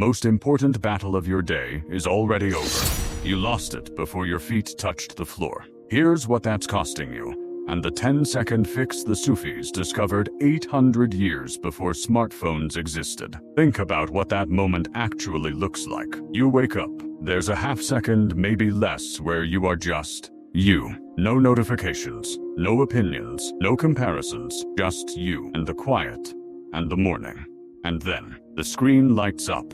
most important battle of your day is already over. You lost it before your feet touched the floor. Here's what that's costing you, and the 10-second fix the Sufis discovered 800 years before smartphones existed. Think about what that moment actually looks like. You wake up. There's a half second, maybe less, where you are just you. No notifications, no opinions, no comparisons, just you and the quiet and the morning. And then the screen lights up,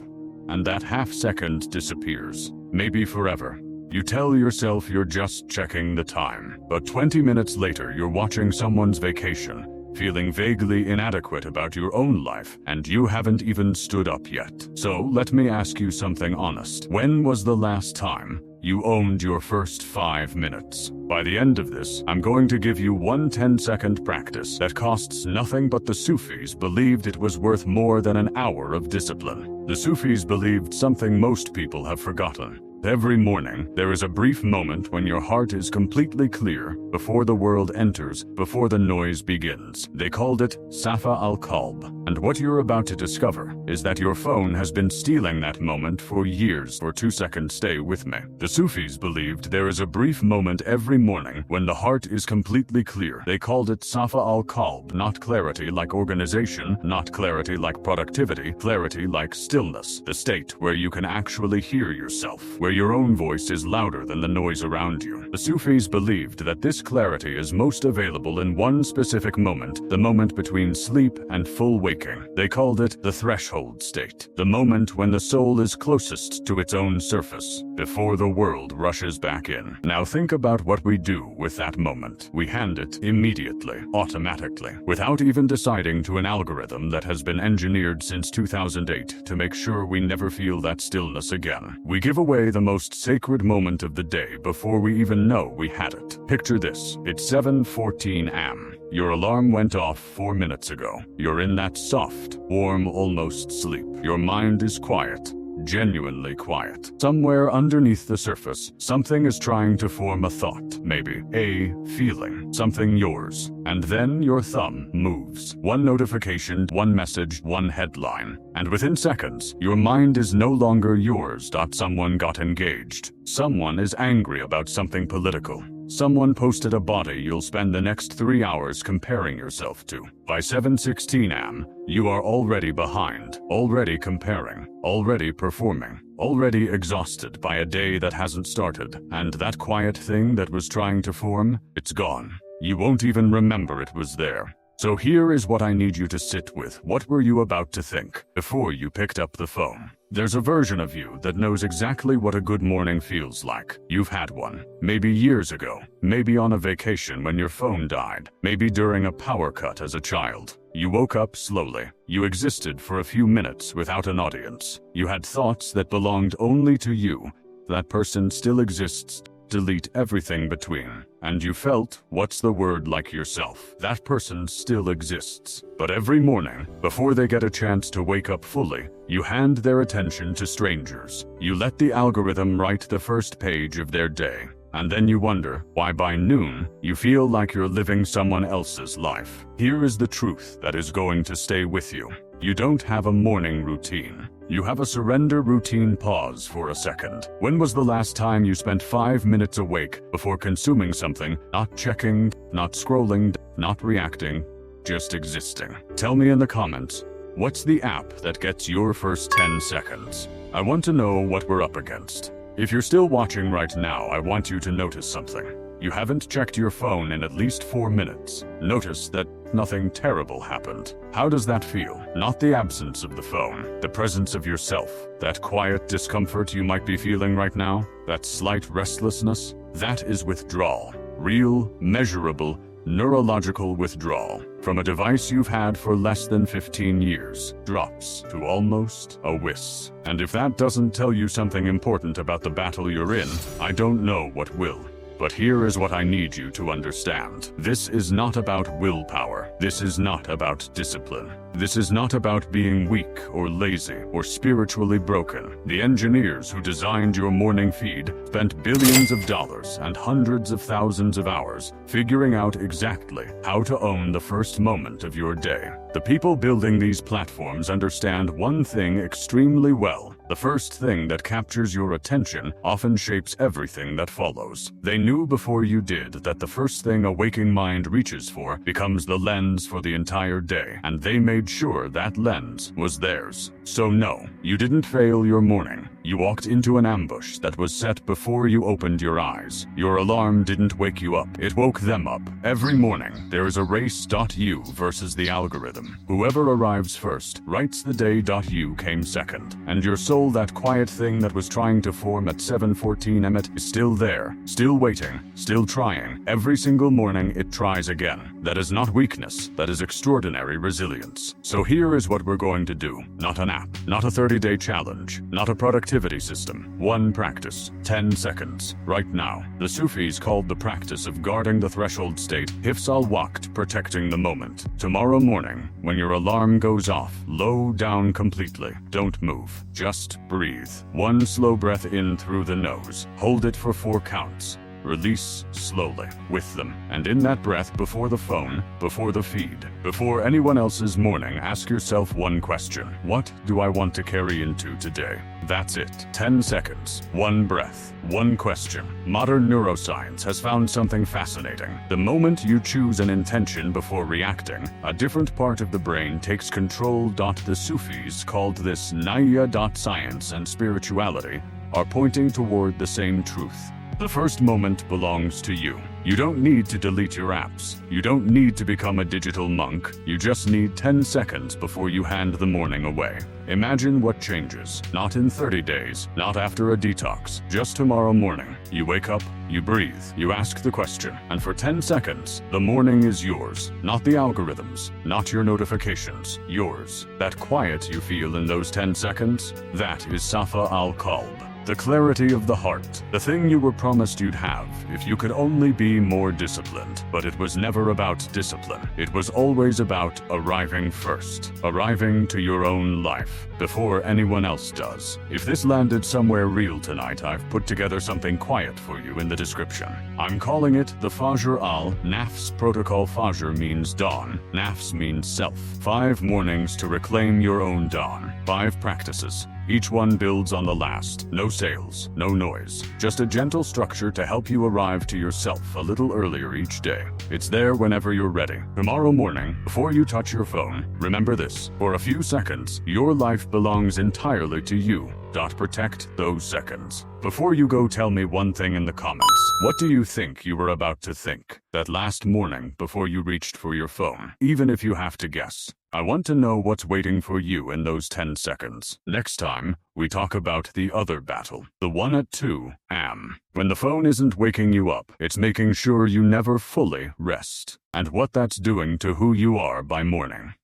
and that half second disappears, maybe forever. You tell yourself you're just checking the time, but 20 minutes later you're watching someone's vacation, feeling vaguely inadequate about your own life, and you haven't even stood up yet. So let me ask you something honest. When was the last time you owned your first 5 minutes? By the end of this, I'm going to give you one 10-second practice that costs nothing, but the Sufis believed it was worth more than an hour of discipline. The Sufis believed something most people have forgotten. Every morning, there is a brief moment when your heart is completely clear, before the world enters, before the noise begins. They called it Safa al-Qalb. And what you're about to discover is that your phone has been stealing that moment for years. For 2 seconds, stay with me. The Sufis believed there is a brief moment every morning when the heart is completely clear. They called it Safa al-Qalb, not clarity like organization, not clarity like productivity, clarity like stillness, the state where you can actually hear yourself, where your own voice is louder than the noise around you. The Sufis believed that this clarity is most available in one specific moment, the moment between sleep and full waking. They called it the threshold state, the moment when the soul is closest to its own surface, before the world rushes back in. Now think about what we do with that moment. We hand it immediately, automatically, without even deciding, to an algorithm that has been engineered since 2008 to make sure we never feel that stillness again. We give away the most sacred moment of the day before we even know we had it. Picture this. It's 7:14 a.m. Your alarm went off 4 minutes ago. You're in that soft, warm, almost sleep. Your mind is quiet. Genuinely quiet. Somewhere underneath the surface, something is trying to form a thought, maybe a feeling, something yours. And then your thumb moves. One notification, one message, one headline. And within seconds, your mind is no longer yours. Someone got engaged. Someone is angry about something political. Someone posted a body you'll spend the next 3 hours comparing yourself to. By 7:16 a.m., you are already behind, already comparing, already performing, already exhausted by a day that hasn't started. And that quiet thing that was trying to form, it's gone. You won't even remember it was there. So here is what I need you to sit with. What were you about to think before you picked up the phone? There's a version of you that knows exactly what a good morning feels like. You've had one. Maybe years ago. Maybe on a vacation when your phone died. Maybe during a power cut as a child. You woke up slowly. You existed for a few minutes without an audience. You had thoughts that belonged only to you. That person still exists. Delete everything between. And you felt, what's the word, like yourself. That person still exists. But every morning, before they get a chance to wake up fully, you hand their attention to strangers. You let the algorithm write the first page of their day. And then you wonder why by noon, you feel like you're living someone else's life. Here is the truth that is going to stay with you. You don't have a morning routine. You have a surrender routine. Pause for a second. When was the last time you spent 5 minutes awake before consuming something, not checking, not scrolling, not reacting, just existing? Tell me in the comments, what's the app that gets your first 10 seconds? I want to know what we're up against. If you're still watching right now, I want you to notice something. You haven't checked your phone in at least 4 minutes. Notice that nothing terrible happened. How does that feel? Not the absence of the phone, the presence of yourself. That quiet discomfort you might be feeling right now, that slight restlessness, that is withdrawal. Real, measurable, neurological withdrawal from a device you've had for less than 15 years. Drops to almost a whiz. And if that doesn't tell you something important about the battle you're in, I don't know what will. But here is what I need you to understand. This is not about willpower. This is not about discipline. This is not about being weak or lazy or spiritually broken. The engineers who designed your morning feed spent billions of dollars and hundreds of thousands of hours figuring out exactly how to own the first moment of your day. The people building these platforms understand one thing extremely well. The first thing that captures your attention often shapes everything that follows. They knew before you did that the first thing a waking mind reaches for becomes the lens for the entire day, and they made sure that lens was theirs. So no, you didn't fail your morning. You walked into an ambush that was set before you opened your eyes. Your alarm didn't wake you up, it woke them up. Every morning, there is a race.you versus the algorithm. Whoever arrives first writes the day.you came second. And your soul, that quiet thing that was trying to form at 7:14 am, is still there, still waiting, still trying. Every single morning, it tries again. That is not weakness, that is extraordinary resilience. So here is what we're going to do. Not an app, not a 30-day challenge, not a productivity system. One practice, 10 seconds, right now. The Sufis called the practice of guarding the threshold state Hifz al-Waqt, protecting the moment. Tomorrow morning, when your alarm goes off, low down completely. Don't move, just breathe. One slow breath in through the nose. Hold it for 4 counts. Release slowly, with them. And in that breath, before the phone, before the feed, before anyone else's morning, ask yourself one question. What do I want to carry into today? That's it. 10 seconds, one breath, one question. Modern neuroscience has found something fascinating. The moment you choose an intention before reacting, a different part of the brain takes control. The Sufis called this Naya. Science and spirituality are pointing toward the same truth. The first moment belongs to you. You don't need to delete your apps. You don't need to become a digital monk. You just need 10 seconds before you hand the morning away. Imagine what changes. Not in 30 days, not after a detox, just tomorrow morning. You wake up, you breathe, you ask the question, and for 10 seconds, the morning is yours. Not the algorithms, not your notifications, yours. That quiet you feel in those 10 seconds, that is Safa al-Qalb. The clarity of the heart, the thing you were promised you'd have if you could only be more disciplined. But it was never about discipline. It was always about arriving first, arriving to your own life before anyone else does. If this landed somewhere real tonight, I've put together something quiet for you in the description. I'm calling it the Fajr al-Nafs protocol. Fajr means dawn, Nafs means self. 5 mornings to reclaim your own dawn. 5 practices. Each one builds on the last. No sales, no noise. Just a gentle structure to help you arrive to yourself a little earlier each day. It's there whenever you're ready. Tomorrow morning, before you touch your phone, remember this. For a few seconds, your life belongs entirely to you. Protect those seconds. Before you go, tell me one thing in the comments. What do you think you were about to think that last morning before you reached for your phone? Even if you have to guess. I want to know what's waiting for you in those 10 seconds. Next time, we talk about the other battle. The one at 2 am. When the phone isn't waking you up, it's making sure you never fully rest. And what that's doing to who you are by morning.